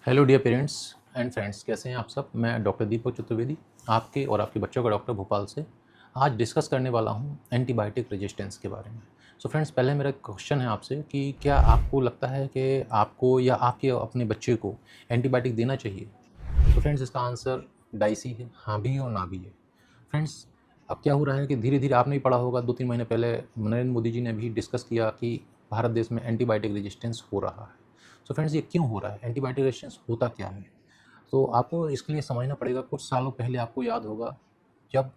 Hello dear parents and friends, कैसे हैं आप सब। मैं डॉक्टर दीपक चतुर्वेदी आपके और आपके बच्चों का डॉक्टर भोपाल से आज डिस्कस करने वाला हूं एंटीबायोटिक रेजिस्टेंस के बारे में। सो फ्रेंड्स, पहले मेरा क्वेश्चन है आपसे कि क्या आपको लगता है कि आपको या आपके अपने बच्चे को एंटीबायोटिक देना चाहिए। तो फ्रेंड्स, इसका आंसर डाइसी है, हाँ भी और ना भी है। फ्रेंड्स, अब क्या हो रहा है कि धीरे धीरे आपने भी पढ़ा होगा, 2-3 महीने पहले नरेंद्र मोदी जी ने भी डिस्कस किया कि भारत देश में एंटीबायोटिक रेजिस्टेंस हो रहा है। सो फ्रेंड्स, ये क्यों हो रहा है, एंटीबायोटिक रेजिस्टेंस होता क्या है। तो आपको इसके लिए समझना पड़ेगा। कुछ सालों पहले आपको याद होगा जब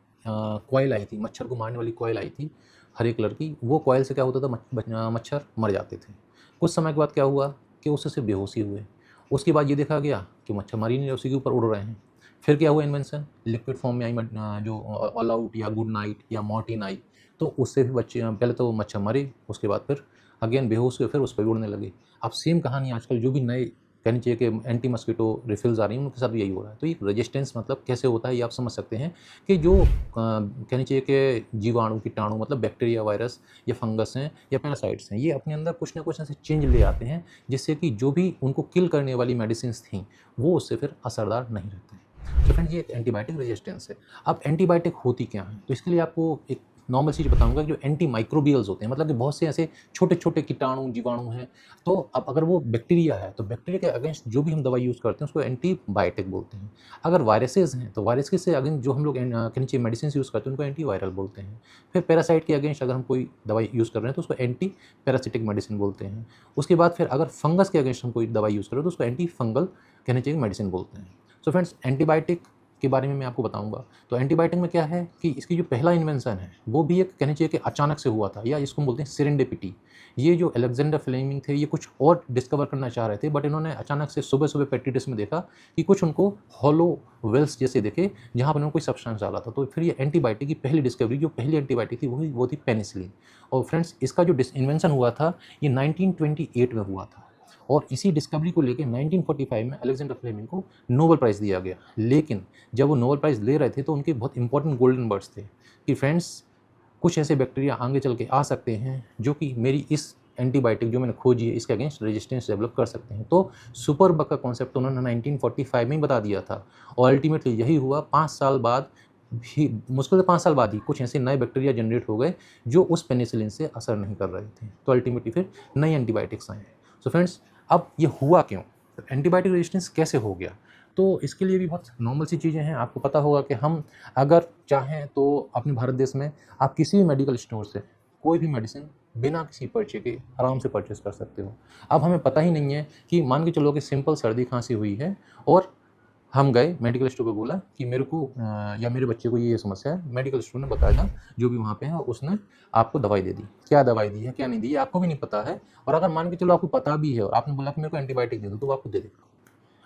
कॉइल आई थी, मच्छर को मारने वाली कॉइल आई थी हरे कलर की। वो कॉइल से क्या होता था, मच्छर मर जाते थे। कुछ समय के बाद क्या हुआ कि उससे सिर्फ बेहोशी हुए। उसके बाद ये देखा गया कि मच्छर मर ही नहीं रहे, उसी के ऊपर उड़ रहे हैं। फिर क्या हुआ, इन्वेंशन लिक्विड फॉर्म में आई, जो ऑल आउट या गुड नाइट या मॉर्टी नाइट। तो उससे भी बच्चे पहले तो मच्छर मरे, उसके बाद फिर अगेन बेहोश हुए, फिर उस पर उड़ने लगे। अब सेम कहानी आजकल जो भी नए कहनी चाहिए कि एंटी मस्कीटो रिफिल्स आ रही हैं, उनके साथ भी यही हो रहा है। तो ये रेजिस्टेंस मतलब कैसे होता है, ये आप समझ सकते हैं कि जो कहनी चाहिए कि जीवाणु, कीटाणु मतलब बैक्टीरिया, वायरस या फंगस हैं या पैरासाइट्स हैं, ये अपने अंदर कुछ ना कुछ ऐसे चेंज ले आते हैं जिससे कि जो भी उनको किल करने वाली मेडिसिन थी वो उससे फिर असरदार नहीं रहते हैं। तो फ्रेंड, ये एंटीबायोटिक रेजिस्टेंस है। अब एंटीबायोटिक होती क्या है, तो इसके लिए आपको एक नॉर्मल चीज़ बताऊंगा कि जो एंटी माइक्रोबियल्स होते हैं, मतलब कि बहुत से ऐसे छोटे छोटे कीटाणु, जीवाणु हैं। तो अब अगर वो बैक्टीरिया है तो बैक्टीरिया के अगेंस्ट जो भी हम दवाई यूज़ करते हैं उसको एंटीबायोटिक बोलते हैं। अगर वायरसेस हैं तो वायरस के से अगेंस्ट जो हम लोग कहनी चाहिए मेडिसिन यूज़ करते हैं उनको एंटी वायरल बोलते हैं। फिर पैरासाइट के अगेंस्ट अगर हम कोई दवाई यूज़ कर रहे हैं तो उसको एंटी पैरासिटिक मेडिसिन बोलते हैं। उसके बाद फिर अगर फंगस के अगेंस्ट हम कोई दवाई यूज़ कर रहे हैं तो उसको एंटी फंगल कहनी चाहिए मेडिसिन बोलते हैं। सो फ्रेंड्स, एंटीबायोटिक के बारे में मैं आपको बताऊंगा। तो एंटीबायोटिक में क्या है कि इसकी जो पहला इन्वेंशन है वो भी एक कहनी चाहिए कि अचानक से हुआ था, या इसको हम बोलते हैं सेरेंडिपिटी। ये जो अलेक्जेंडर फ्लेमिंग थे, ये कुछ और डिस्कवर करना चाह रहे थे, बट इन्होंने अचानक से सुबह सुबह पेट्री डिश में देखा कि कुछ उनको हॉलो वेल्स जैसे दिखे जहाँ पर उन्होंने कोई सब्सटेंस डाला था। तो फिर ये एंटीबायोटिक की पहली डिस्कवरी, जो पहली एंटीबायोटिक थी वो थी पेनिसिलिन। और फ्रेंड्स, इसका जो इन्वेंशन हुआ था ये 1928 में हुआ था। और इसी डिस्कवरी को लेकर 1945 में अलेक्जेंडर फ्लेमिंग को नोबेल प्राइज़ दिया गया। लेकिन जब वो नोबेल प्राइज़ ले रहे थे तो उनके बहुत इंपॉर्टेंट गोल्डन वर्ड्स थे कि फ्रेंड्स, कुछ ऐसे बैक्टीरिया आगे चल के आ सकते हैं जो कि मेरी इस एंटीबायोटिक जो मैंने खोजी है इसके अगेंस्ट रेजिस्टेंस डेवलप कर सकते हैं। तो सुपर बग का कॉन्सेप्ट उन्होंने 1945 में ही बता दिया था। और अल्टीमेटली यही हुआ। 5 साल बाद भी, मुश्किल से 5 साल बाद ही कुछ ऐसे नए बैक्टीरिया जनरेट हो गए जो उस पेनिसिलिन से असर नहीं कर रहे थे। तो अल्टीमेटली फिर नई एंटीबायोटिक्स आए। सो फ्रेंड्स, अब ये हुआ क्यों, एंटीबायोटिक रेजिस्टेंस कैसे हो गया। तो इसके लिए भी बहुत नॉर्मल सी चीज़ें हैं। आपको पता होगा कि हम अगर चाहें तो अपने भारत देश में आप किसी भी मेडिकल स्टोर से कोई भी मेडिसिन बिना किसी पर्चे के आराम से परचेस कर सकते हो। अब हमें पता ही नहीं है कि मान के चलो कि सिंपल सर्दी खांसी हुई है और हम गए मेडिकल स्टोर पे, बोला कि मेरे को या मेरे बच्चे को ये समस्या है। मेडिकल स्टोर ने बताया जो भी वहाँ पे है, उसने आपको दवाई दे दी। क्या दवाई दी है क्या नहीं दी है आपको भी नहीं पता है। और अगर मान के चलो आपको पता भी है और आपने बोला कि मेरे को एंटीबायोटिक दे दो, तो वो आपको दे देगा।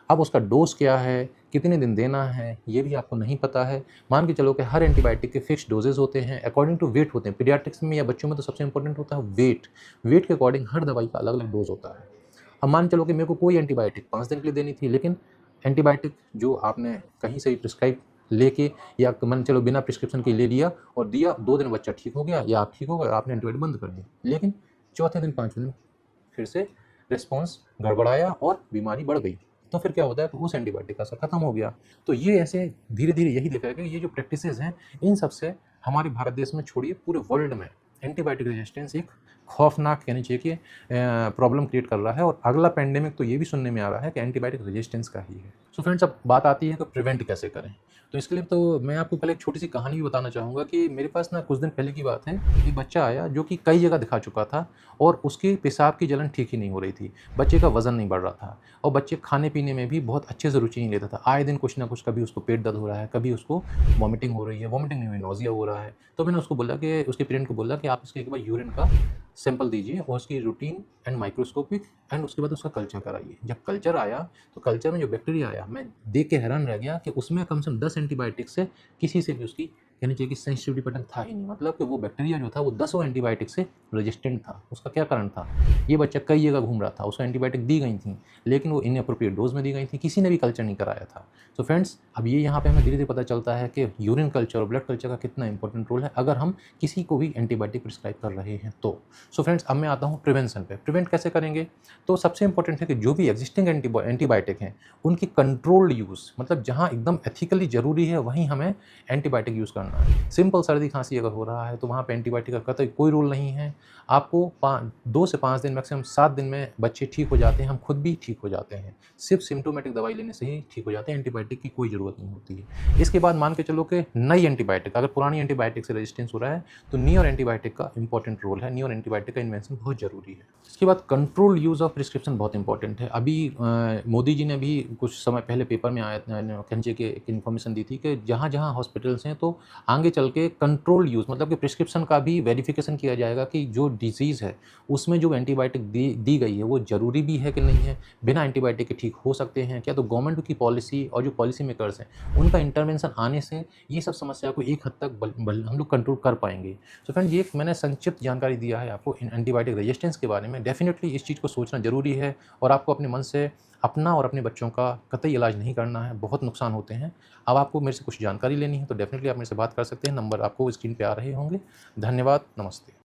अब उसका डोज क्या है, कितने दिन देना है, ये भी आपको नहीं पता है। मान के चलो कि हर एंटीबायोटिक के फिक्स डोजेज होते हैं, अकॉर्डिंग टू वेट होते हैं। पीडियाट्रिक्स में या बच्चों में तो सबसे इंपॉर्टेंट होता है वेट। वेट के अकॉर्डिंग हर दवाई का अलग अलग डोज होता है। अब मान चलो कि मेरे को कोई एंटीबायोटिक 5 दिन के लिए देनी थी, लेकिन एंटीबायोटिक जो आपने कहीं से भी प्रिस्क्राइब लेके या मान चलो बिना प्रिस्क्रिप्शन के ले लिया और दिया, 2 दिन बच्चा ठीक हो गया या आप ठीक हो गए, आपने एंटीबायोटिक बंद कर दिया। लेकिन चौथे दिन 5वें दिन फिर से रिस्पॉन्स गड़बड़ाया और बीमारी बढ़ गई। तो फिर क्या होता है कि उस एंटीबायोटिक का असर खत्म हो गया। तो ये ऐसे धीरे धीरे यही देखा गया कि ये जो प्रैक्टिसेस हैं, इन सबसे हमारे भारत देश में छोड़िए पूरे वर्ल्ड में एंटीबायोटिक रेजिस्टेंस एक खौफनाक कहनी चाहिए कि प्रॉब्लम क्रिएट कर रहा है। और अगला पेंडेमिक तो ये भी सुनने में आ रहा है कि एंटीबायोटिक रेजिस्टेंस का ही है। सो फ्रेंड्स, अब बात आती है कि प्रिवेंट कैसे करें। तो इसके लिए तो मैं आपको पहले एक छोटी सी कहानी भी बताना चाहूँगा कि मेरे पास ना कुछ दिन पहले की बात है, एक बच्चा आया जो कि कई जगह दिखा चुका था और उसके पेशाब की जलन ठीक ही नहीं हो रही थी। बच्चे का वज़न नहीं बढ़ रहा था और बच्चे खाने पीने में भी बहुत अच्छे से रुचि नहीं लेता था। आए दिन कुछ ना कुछ, कभी उसको पेट दर्द हो रहा है, कभी उसको वॉमिटिंग हो रही है, वॉमिटिंग नहीं हुई नोज़िया हो रहा है। तो मैंने उसको बोला कि उसके पेरेंट को बोला कि आप इसके एक बार यूरिन का सैंपल दीजिए और उसकी रूटीन एंड माइक्रोस्कोपिक एंड उसके बाद उसका कल्चर कराइए। जब कल्चर आया तो कल्चर में जो बैक्टीरिया आया, मैं देख के हैरान रह गया कि उसमें कम से कम 10 एंटीबायोटिक से किसी से भी उसकी कहनी चाहिए कि सेंसिटिविटी पैटर्न था ही नहीं, मतलब कि वो बैक्टीरिया जो था वो 10 एंटीबायोटिक से रेजिस्टेंट था। उसका क्या कारण था? ये बच्चा कई जगह घूम रहा था, उसको एंटीबायोटिक दी गई थी, लेकिन वो इनएप्रोप्रिएट डोज में दी गई थी, किसी ने भी कल्चर नहीं कराया था। सो फ्रेंड्स, अब ये यहाँ पे हमें धीरे धीरे पता चलता है कि यूरिन कल्चर और ब्लड कल्चर का कितना इंपॉर्टेंट रोल है अगर हम किसी को भी एंटीबायोटिक प्रिस्क्राइब कर रहे हैं तो। सो फ्रेंड्स, अब मैं आता हूँ प्रिवेंशन पे। प्रिवेंट कैसे करेंगे? तो सबसे इंपॉर्टेंट है कि जो भी एग्जिस्टिंग एंटीबायोटिक हैं उनकी कंट्रोल्ड यूज़, मतलब जहाँ एकदम एथिकली ज़रूरी है वहीं हमें एंटीबायोटिक यूज़ करना है। सिंपल सर्दी खांसी अगर हो रहा है तो वहाँ पे एंटीबायोटिक का कतई कोई रूल नहीं है। आपको 2 से 5 दिन, मैक्सिमम 7 दिन में बच्चे ठीक हो जाते हैं, हम खुद भी ठीक हो जाते हैं। सिर्फ सिम्प्टोमेटिक दवाई लेने से ही ठीक हो जाते हैं, एंटीबायोटिक की कोई ज़रूरत नहीं होती है। इसके बाद मान के चलो कि नई एंटीबायोटिक, अगर पुरानी एंटीबायोटिक से रेजिस्टेंस हो रहा है तो न्यू एंटीबायोटिक का इंपॉर्टेंट रोल है, न्यू एंटीबायोटिक का इन्वेंशन बहुत ज़रूरी है। इसके बाद कंट्रोल यूज़ ऑफ प्रिस्क्रिप्शन बहुत इंपॉर्टेंट है। अभी मोदी जी ने भी कुछ समय पहले पेपर में आया, कहने की एक इन्फॉर्मेशन दी थी कि जहाँ जहाँ हॉस्पिटल्स हैं तो आगे चल के कंट्रोल यूज़, मतलब कि प्रिस्क्रिप्शन का भी वेरिफिकेशन किया जाएगा कि जो डिजीज़ है उसमें जो एंटीबायोटिक दी गई है वो ज़रूरी भी है कि नहीं है, बिना एंटीबायोटिक के ठीक हो सकते हैं क्या। तो गवर्नमेंट की पॉलिसी और जो पॉलिसी मेकर्स हैं उनका इंटरवेंशन आने से ये सब समस्या को एक हद तक हम लोग कंट्रोल कर पाएंगे। सो फ्रेंड, ये मैंने संक्षिप्त जानकारी दिया है आपको एंटीबायोटिक रेजिस्टेंस के बारे में। डेफिनेटली इस चीज़ को सोचना ज़रूरी है और आपको अपने मन से अपना और अपने बच्चों का कतई इलाज नहीं करना है, बहुत नुकसान होते हैं। अब आपको मेरे से कुछ जानकारी लेनी है तो डेफिनेटली आप मेरे से बात कर सकते हैं, नंबर आपको स्क्रीन पे आ रहे होंगे। धन्यवाद, नमस्ते।